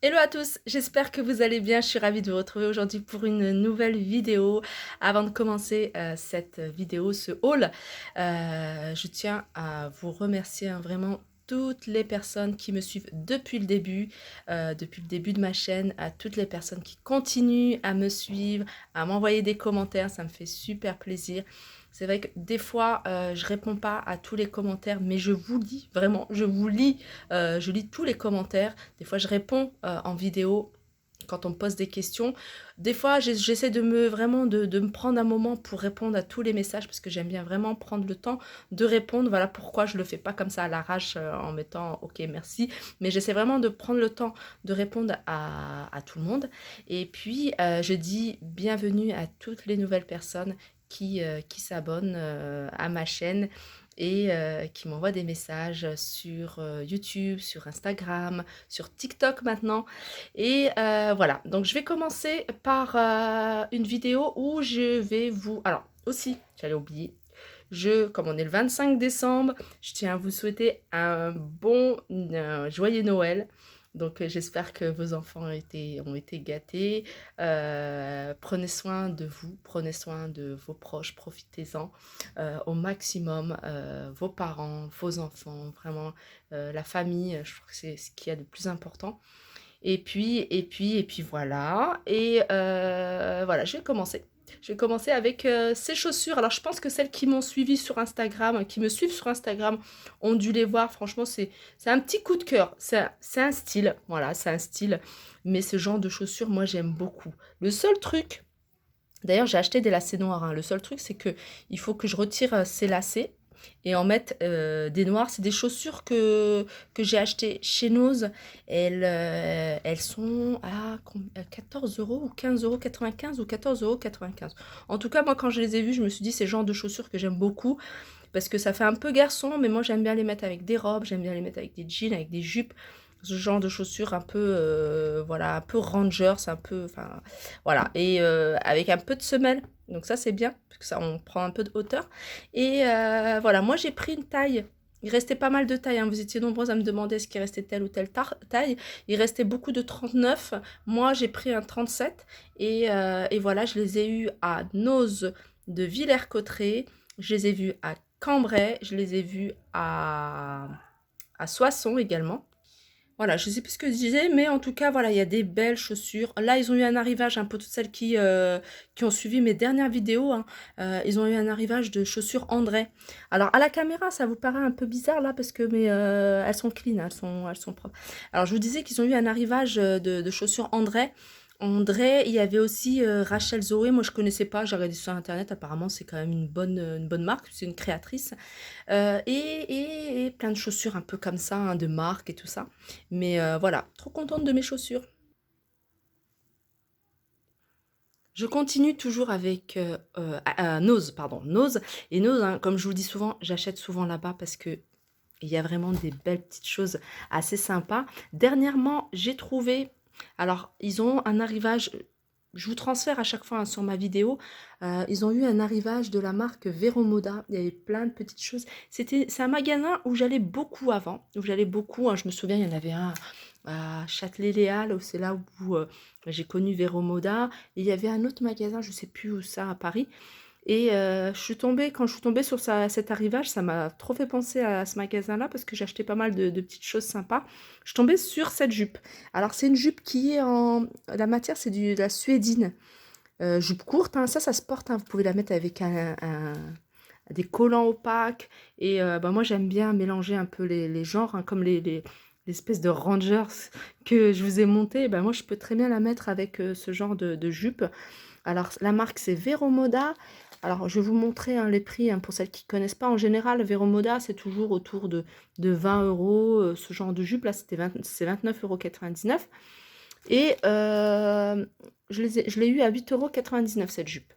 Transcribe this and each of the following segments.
Hello à tous, j'espère que vous allez bien. Je suis ravie de vous retrouver aujourd'hui pour une nouvelle vidéo. Avant de commencer cette vidéo, ce haul, je tiens à vous remercier vraiment toutes les personnes qui me suivent depuis le début de ma chaîne, à toutes les personnes qui continuent à me suivre, à m'envoyer des commentaires, ça me fait super plaisir. C'est vrai que des fois, je réponds pas à tous les commentaires, mais je vous lis, vraiment, je lis tous les commentaires. Des fois, je réponds en vidéo quand on me pose des questions. Des fois, j'essaie de me prendre un moment pour répondre à tous les messages parce que j'aime bien vraiment prendre le temps de répondre. Voilà pourquoi je le fais pas comme ça à l'arrache en mettant OK, merci. Mais j'essaie vraiment de prendre le temps de répondre à tout le monde. Et puis, je dis bienvenue à toutes les nouvelles personnes qui s'abonnent à ma chaîne et qui m'envoient des messages sur YouTube, sur Instagram, sur TikTok maintenant. Et voilà, donc je vais commencer par une vidéo où je vais vous... Alors aussi, j'allais oublier, comme on est le 25 décembre, je tiens à vous souhaiter un bon, joyeux Noël. Donc j'espère que vos enfants ont été gâtés. Prenez soin de vous, prenez soin de vos proches, profitez-en au maximum. Vos parents, vos enfants, vraiment la famille, je trouve que c'est ce qu'il y a de plus important. Et puis voilà. Et voilà, je vais commencer. Je vais commencer avec ces chaussures. Alors, je pense que celles qui m'ont suivi sur Instagram, qui me suivent sur Instagram, ont dû les voir. Franchement, c'est un petit coup de cœur. C'est un style. Voilà, c'est un style. Mais ce genre de chaussures, moi, j'aime beaucoup. Le seul truc, d'ailleurs, j'ai acheté des lacets noirs, hein. Le seul truc, c'est que il faut que je retire ces lacets et en mettre des noirs. C'est des chaussures que j'ai achetées chez Nose. Elles sont à 14 euros ou 15,95 € ou 14,95 €. En tout cas, moi, quand je les ai vues, je me suis dit, c'est le genre de chaussures que j'aime beaucoup parce que ça fait un peu garçon, mais moi, j'aime bien les mettre avec des robes, j'aime bien les mettre avec des jeans, avec des jupes. Ce genre de chaussures un peu, voilà, un peu rangers, un peu, enfin, voilà. Et avec un peu de semelle. Donc ça, c'est bien, parce que ça, on prend un peu de hauteur. Et voilà, moi, j'ai pris une taille. Il restait pas mal de tailles, hein. Vous étiez nombreux à me demander est-ce qu'il restait telle ou telle taille. Il restait beaucoup de 39. Moi, j'ai pris un 37. Et voilà, je les ai eus à Noz de Villers-Cotterêts. Je les ai vus à Cambrai. Je les ai vus à Soissons également. Voilà, je sais plus ce que je disais, mais en tout cas, voilà, il y a des belles chaussures. Là, ils ont eu un arrivage, un peu toutes celles qui ont suivi mes dernières vidéos, hein, ils ont eu un arrivage de chaussures André. Alors, à la caméra, ça vous paraît un peu bizarre, là, parce que elles sont clean, hein, elles sont propres. Alors, je vous disais qu'ils ont eu un arrivage de chaussures André. André, il y avait aussi Rachel Zoé, moi je connaissais pas, j'ai regardé sur internet, apparemment c'est quand même une bonne marque, c'est une créatrice. Et plein de chaussures un peu comme ça, hein, de marque et tout ça. Mais voilà, trop contente de mes chaussures. Je continue toujours avec Nose, pardon, Nose. Et Nose, hein, comme je vous le dis souvent, j'achète souvent là-bas parce que il y a vraiment des belles petites choses assez sympas. Dernièrement, j'ai trouvé... Alors, ils ont un arrivage... Je vous transfère à chaque fois, hein, sur ma vidéo. Ils ont eu un arrivage de la marque Vero Moda. Il y avait plein de petites choses. C'est un magasin où j'allais beaucoup avant. Où j'allais beaucoup, hein. Je me souviens, il y en avait un à Châtelet-Léal. C'est là où j'ai connu Vero Moda. Et il y avait un autre magasin, je ne sais plus où ça, à Paris. Et quand je suis tombée sur cet arrivage, ça m'a trop fait penser à ce magasin-là parce que j'ai acheté pas mal de petites choses sympas. Je suis tombée sur cette jupe. Alors, c'est une jupe qui est en... La matière, c'est de la suédine. Jupe courte, hein, ça se porte, hein. Vous pouvez la mettre avec des collants opaques. Et bah, moi, j'aime bien mélanger un peu les genres, hein, comme l'espèce de Rangers que je vous ai monté. Bah, moi, je peux très bien la mettre avec ce genre de jupe. Alors, la marque, c'est Vero Moda. Alors, je vais vous montrer, hein, les prix, hein, pour celles qui ne connaissent pas. En général, Vero Moda, c'est toujours autour de 20 euros. Ce genre de jupe, là, c'est 29,99 €. Et je l'ai eu à 8,99 € cette jupe.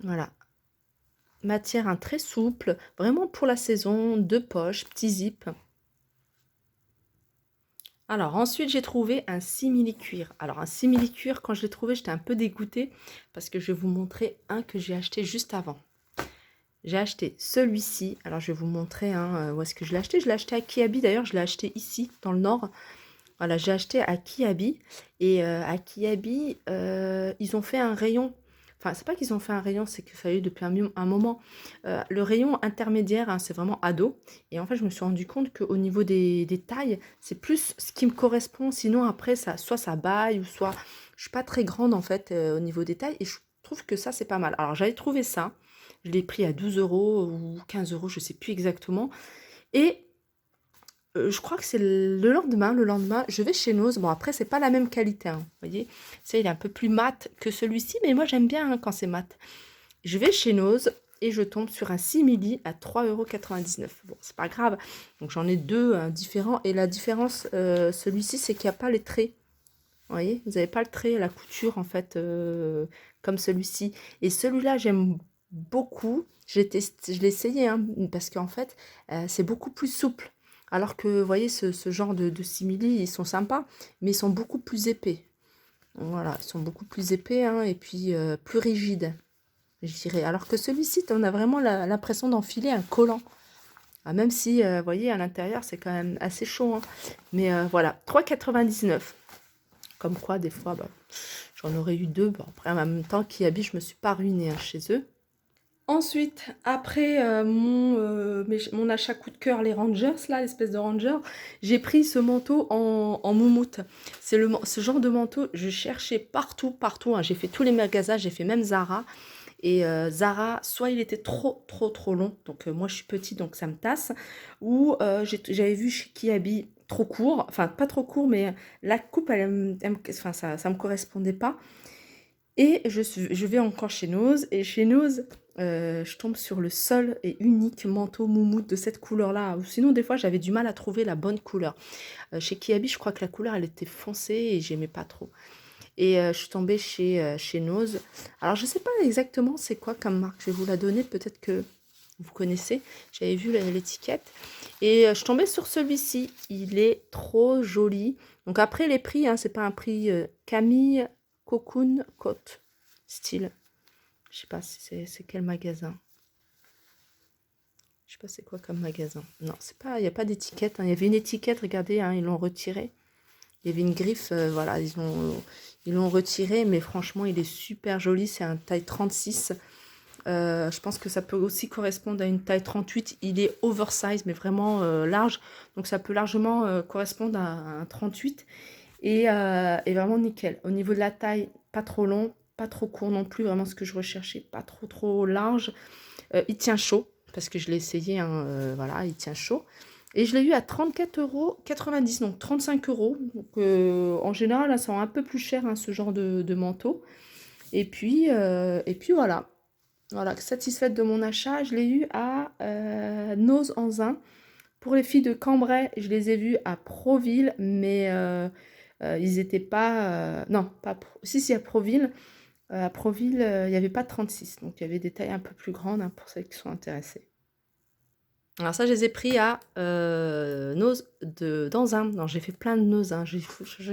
Voilà. Matière, hein, très souple, vraiment pour la saison, deux poches, petit zip. Alors ensuite, j'ai trouvé un simili-cuir. Alors un simili-cuir, quand je l'ai trouvé, j'étais un peu dégoûtée parce que je vais vous montrer un que j'ai acheté juste avant. j'ai acheté celui-ci. Alors, je vais vous montrer hein, où est-ce que je l'ai acheté. Je l'ai acheté à Kiabi. D'ailleurs, je l'ai acheté ici, dans le nord. Voilà, j'ai acheté à Kiabi. Et à Kiabi, ils ont fait un rayon. Enfin, c'est pas qu'ils ont fait un rayon, c'est que ça y est depuis un moment. Le rayon intermédiaire, hein, c'est vraiment ado. Et en fait, je me suis rendu compte qu'au niveau des tailles, c'est plus ce qui me correspond. Sinon, après, soit ça baille, ou soit je suis pas très grande en fait au niveau des tailles. Et je trouve que ça, c'est pas mal. Alors, j'avais trouvé ça. Je l'ai pris à 12 euros ou 15 euros, je sais plus exactement. Et je crois que c'est le lendemain. Le lendemain, je vais chez Nose. Bon, après, c'est pas la même qualité, hein, vous voyez. Ça, il est un peu plus mat que celui-ci, mais moi, j'aime bien hein, quand c'est mat. Je vais chez Nose et je tombe sur un simili à 3,99 €. Bon, c'est pas grave. Donc, j'en ai deux hein, différents. Et la différence, celui-ci, c'est qu'il n'y a pas les traits. Vous voyez, vous n'avez pas le trait, la couture, en fait, comme celui-ci. Et celui-là, j'aime beaucoup. Je l'ai essayé, hein, parce qu'en fait, c'est beaucoup plus souple. Alors que, vous voyez, ce genre de simili, ils sont sympas, mais ils sont beaucoup plus épais. Voilà, ils sont beaucoup plus épais, hein, et puis plus rigides, je dirais. Alors que celui-ci, on a vraiment l'impression d'enfiler un collant. Ah, même si, vous voyez, à l'intérieur, c'est quand même assez chaud, hein. Mais voilà, 3,99 €. Comme quoi, des fois, bah, j'en aurais eu deux. Bon, après, en même temps, Kiabi, je me suis pas ruinée hein, chez eux. Ensuite, après mon achat coup de cœur, les Rangers, là, l'espèce de Ranger, j'ai pris ce manteau en moumoute. C'est ce genre de manteau, je cherchais partout, partout, hein. J'ai fait tous les magasins, j'ai fait même Zara. Et Zara, soit il était trop long, donc moi je suis petite, donc ça me tasse, ou j'avais vu chez Kiabi trop court, enfin pas trop court, mais la coupe, enfin, ça me correspondait pas. Et je vais encore chez Nose, et chez Nose, je tombe sur le seul et unique manteau moumoute de cette couleur-là. Ou sinon, des fois, j'avais du mal à trouver la bonne couleur. Chez Kiabi, je crois que la couleur, elle était foncée et j'aimais pas trop. Et je suis tombée chez Nose. Alors, je sais pas exactement c'est quoi comme marque. Je vais vous la donner, peut-être que vous connaissez. J'avais vu l'étiquette. Et je suis tombée sur celui-ci. Il est trop joli. Donc, après, les prix, hein, c'est pas un prix Camille Cocoon Coat style. Je sais pas si c'est quel magasin. Je sais pas c'est quoi comme magasin. Non, c'est pas, il n'y a pas d'étiquette, hein. Il y avait une étiquette, regardez, hein, ils l'ont retirée. Il y avait une griffe, voilà, ils l'ont retiré, mais franchement, il est super joli. C'est un taille 36. Je pense que ça peut aussi correspondre à une taille 38. Il est oversize, mais vraiment large. Donc, ça peut largement correspondre à un 38. Et vraiment nickel. Au niveau de la taille, pas trop long, pas trop court non plus. Vraiment ce que je recherchais, pas trop large. Il tient chaud, parce que je l'ai essayé, hein, voilà, il tient chaud. Et je l'ai eu à 34,90 €, donc 35 €. Donc, en général, ça rend un peu plus cher, hein, ce genre de manteau. Et puis voilà. Voilà, satisfaite de mon achat. Je l'ai eu à Nose en Zin. Pour les filles de Cambrai, je les ai vues à Proville, mais ils n'étaient pas... non, pas... Si, à Proville. À Proville, il n'y avait pas de 36, donc il y avait des tailles un peu plus grandes hein, pour celles qui sont intéressées. Alors ça, je les ai pris à Nose dans un. Non, j'ai fait plein de Nose, hein. J'ai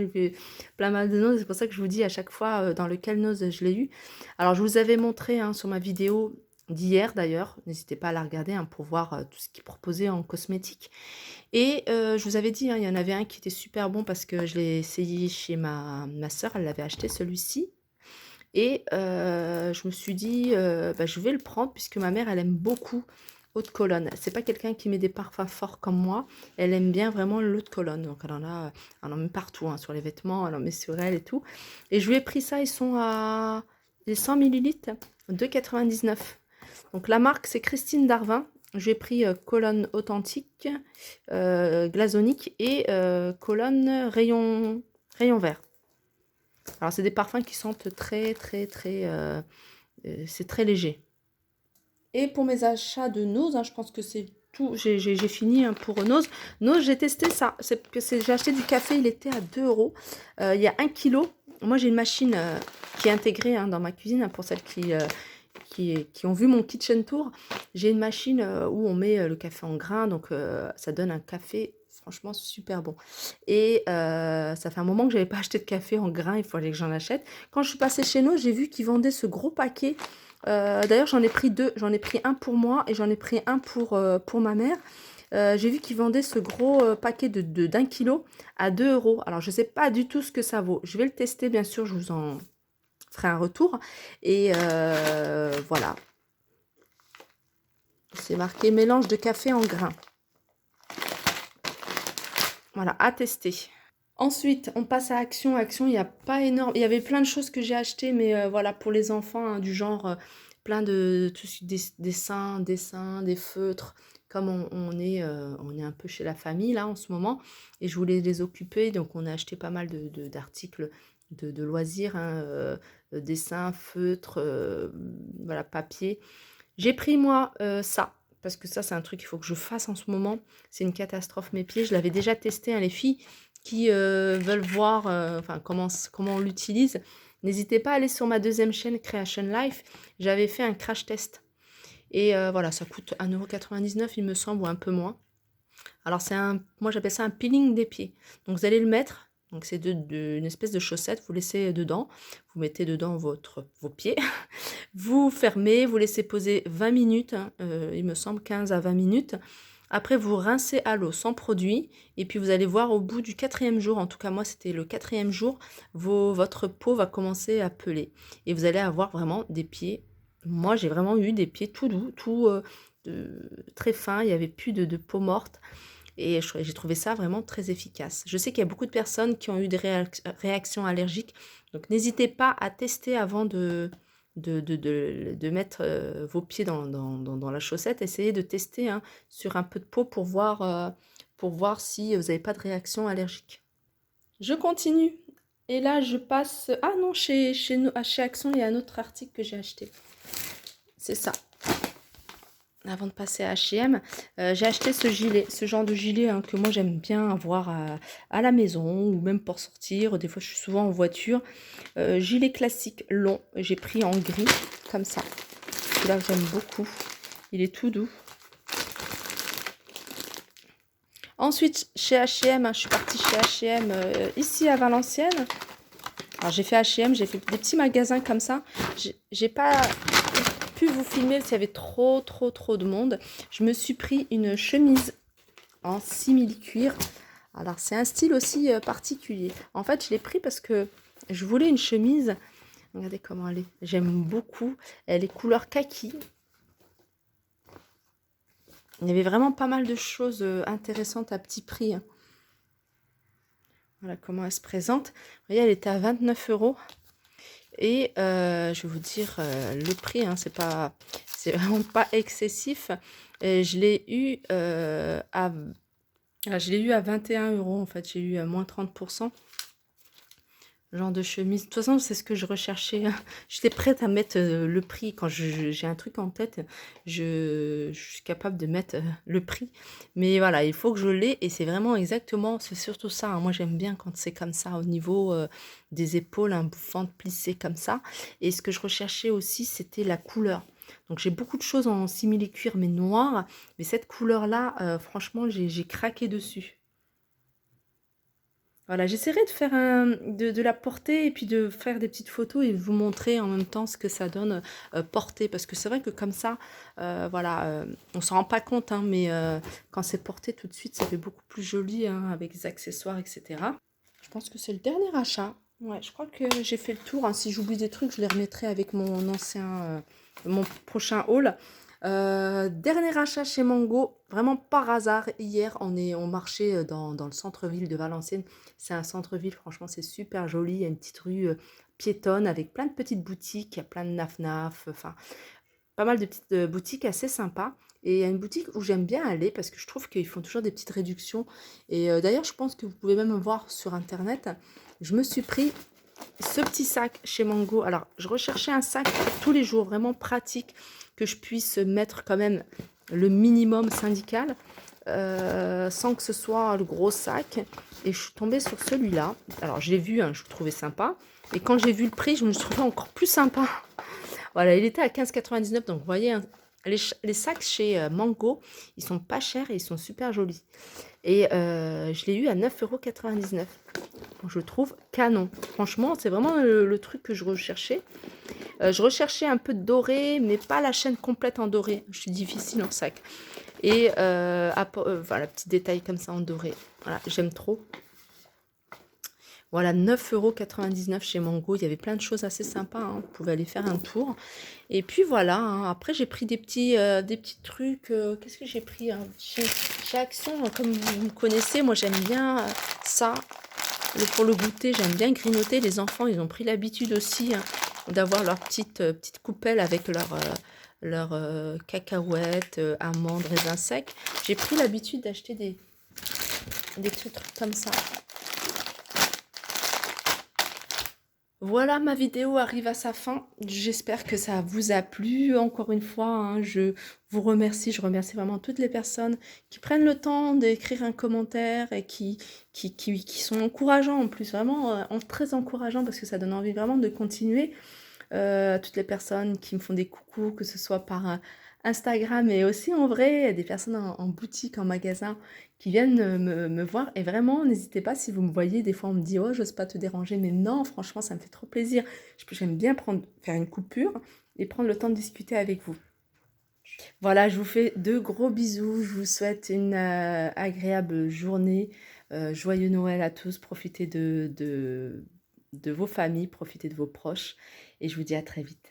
fait plein mal de Nose, c'est pour ça que je vous dis à chaque fois dans lequel Nose je l'ai eu. Alors je vous avais montré hein, sur ma vidéo d'hier d'ailleurs, n'hésitez pas à la regarder hein, pour voir tout ce qu'ils proposaient en cosmétique. Et je vous avais dit, hein, il y en avait un qui était super bon parce que je l'ai essayé chez ma soeur, elle l'avait acheté celui-ci. Et je me suis dit, bah, je vais le prendre puisque ma mère, elle aime beaucoup eau de Cologne. C'est pas quelqu'un qui met des parfums forts comme moi. Elle aime bien vraiment l'eau de Cologne. Donc elle en met partout, hein, sur les vêtements, elle en met sur elle et tout. Et je lui ai pris ça, ils sont à les 100 millilitres, 2,99 €. Donc la marque, c'est Christine Darvin. J'ai pris Cologne authentique, glasonique et Cologne rayon vert. Alors, c'est des parfums qui sentent très, c'est très léger. Et pour mes achats de Nose, hein, je pense que c'est tout. J'ai fini hein, pour Nose. Nose, j'ai testé ça. J'ai acheté du café, il était à 2 €. Il y a 1 kg. Moi, j'ai une machine qui est intégrée hein, dans ma cuisine, hein, pour celles qui ont vu mon kitchen tour. J'ai une machine où on met le café en grains, donc ça donne un café franchement super bon. Et ça fait un moment que j'avais pas acheté de café en grains, il fallait que j'en achète. Quand je suis passée chez nous, j'ai vu qu'ils vendaient ce gros paquet D'ailleurs, j'en ai pris deux. J'en ai pris un pour moi et j'en ai pris un pour ma mère. J'ai vu qu'ils vendaient ce gros paquet d'1 kilo à 2 euros. Alors, je ne sais pas du tout ce que ça vaut. Je vais le tester, bien sûr, je vous en ferai un retour. Et voilà. C'est marqué mélange de café en grains. Voilà, à tester. Ensuite, on passe à Action. Action, il n'y a pas énorme. Il y avait plein de choses que j'ai achetées, mais voilà, pour les enfants, hein, du genre plein de dessins, des feutres. Comme on est un peu chez la famille là en ce moment, et je voulais les occuper, donc on a acheté pas mal d'articles de loisirs, hein, dessins, feutres, voilà, papier. J'ai pris moi ça, parce que ça c'est un truc qu'il faut que je fasse en ce moment. C'est une catastrophe mes pieds. Je l'avais déjà testé, hein, les filles qui veulent voir enfin, comment on l'utilise. N'hésitez pas à aller sur ma deuxième chaîne Creation Life. J'avais fait un crash test. Et voilà, ça coûte 1,99 € il me semble, ou un peu moins. Alors moi j'appelle ça un peeling des pieds. Donc vous allez le mettre, donc c'est une espèce de chaussette, vous laissez dedans, vous mettez dedans vos pieds, vous fermez, vous laissez poser 20 minutes, hein, il me semble 15 à 20 minutes. Après vous rincez à l'eau sans produit, et puis vous allez voir au bout du 4e jour, en tout cas moi c'était le 4e jour, votre peau va commencer à peler. Et vous allez avoir vraiment des pieds, moi j'ai vraiment eu des pieds tout doux, très fins, il n'y avait plus de peau morte. Et j'ai trouvé ça vraiment très efficace. Je sais qu'il y a beaucoup de personnes qui ont eu des réactions allergiques. Donc n'hésitez pas à tester avant de mettre vos pieds dans la chaussette. Essayez de tester, hein, sur un peu de peau pour voir si vous n'avez pas de réaction allergique. Je continue. Et là, je passe... Ah non, chez Action, il y a un autre article que j'ai acheté. C'est ça. Avant de passer à H&M, j'ai acheté ce genre de gilet, hein, que moi j'aime bien avoir à la maison, ou même pour sortir. Des fois je suis souvent en voiture. Gilet classique long, j'ai pris en gris comme ça. Celui-là j'aime beaucoup, il est tout doux. Ensuite chez H&M, hein, je suis partie chez H&M ici à Valenciennes. Alors j'ai fait H&M, j'ai fait des petits magasins comme ça. J'ai pas pu vous filmer s'il y avait trop de monde. Je me suis pris une chemise en simili-cuir. Alors c'est un style aussi particulier. En fait je l'ai pris parce que je voulais une chemise. Regardez comment elle est. J'aime beaucoup. Elle est couleur kaki. Il y avait vraiment pas mal de choses intéressantes à petit prix, hein. Voilà comment elle se présente. Vous voyez, elle était à 29 €. Et je vais vous dire le prix, hein, c'est vraiment pas excessif. Et je l'ai eu à 21 € en fait. J'ai eu moins 30%. Genre de chemise. De toute façon, c'est ce que je recherchais. J'étais prête à mettre le prix. Quand j'ai un truc en tête, je suis capable de mettre le prix. Mais voilà, il faut que je l'ai. Et c'est vraiment exactement, c'est surtout ça, hein. Moi, j'aime bien quand c'est comme ça, au niveau des épaules, un ventre plissé comme ça. Et ce que je recherchais aussi, c'était la couleur. Donc, j'ai beaucoup de choses en simili-cuir, mais noir. Mais cette couleur-là, franchement, j'ai craqué dessus. Voilà, j'essaierai de faire de la porter, et puis de faire des petites photos et vous montrer en même temps ce que ça donne porté. Parce que c'est vrai que comme ça, voilà, on s'en rend pas compte, hein, mais quand c'est porté tout de suite, ça fait beaucoup plus joli, hein, avec des accessoires, etc. Je pense que c'est le dernier achat. Ouais, je crois que j'ai fait le tour, hein. Si j'oublie des trucs, je les remettrai avec mon prochain haul. Dernier achat chez Mango, vraiment par hasard. Hier, on marchait dans le centre-ville de Valenciennes. C'est un centre-ville, franchement, c'est super joli. Il y a une petite rue piétonne avec plein de petites boutiques. Il y a plein de naf-naf, enfin, pas mal de petites boutiques assez sympas. Et il y a une boutique où j'aime bien aller parce que je trouve qu'ils font toujours des petites réductions. Et d'ailleurs, je pense que vous pouvez même voir sur Internet. Je me suis pris ce petit sac chez Mango. Alors, je recherchais un sac pour tous les jours, vraiment pratique, que je puisse mettre quand même le minimum syndical, sans que ce soit le gros sac. Et je suis tombée sur celui-là. Alors, je l'ai vu, hein, je le trouvais sympa. Et quand j'ai vu le prix, je me suis trouvée encore plus sympa. Voilà, il était à 15,99 €. Donc, vous voyez, hein, les sacs chez Mango, ils sont pas chers et ils sont super jolis. Et je l'ai eu à 9,99 €. je trouve canon. Franchement, c'est vraiment le truc que je recherchais. Je recherchais un peu de doré, mais pas la chaîne complète en doré. Je suis difficile en sac. Et voilà, petit détail comme ça en doré. Voilà, j'aime trop. Voilà, 9,99 € chez Mango. Il y avait plein de choses assez sympas, hein. Vous pouvez aller faire un tour. Et puis voilà, hein. Après j'ai pris des petits trucs. Qu'est-ce que j'ai pris, hein, chez Action, comme vous me connaissez, moi j'aime bien ça. Pour le goûter, j'aime bien grignoter. Les enfants, ils ont pris l'habitude aussi, hein, d'avoir leur petite coupelle avec leur cacahuètes, amandes, raisins secs. J'ai pris l'habitude d'acheter des petits trucs comme ça. Voilà, ma vidéo arrive à sa fin. J'espère que ça vous a plu. Encore une fois, hein, je vous remercie. Je remercie vraiment toutes les personnes qui prennent le temps d'écrire un commentaire et qui sont encourageants en plus. Vraiment très encourageants parce que ça donne envie vraiment de continuer. Toutes les personnes qui me font des coucous, que ce soit par Instagram et aussi en vrai, des personnes en boutique, en magasin qui viennent me voir. Et vraiment, n'hésitez pas si vous me voyez, des fois on me dit «Oh, j'ose pas te déranger», mais non, franchement, ça me fait trop plaisir. J'aime bien faire une coupure et prendre le temps de discuter avec vous. Voilà, je vous fais de gros bisous. Je vous souhaite une agréable journée. Joyeux Noël à tous. Profitez de vos familles, profitez de vos proches. Et je vous dis à très vite.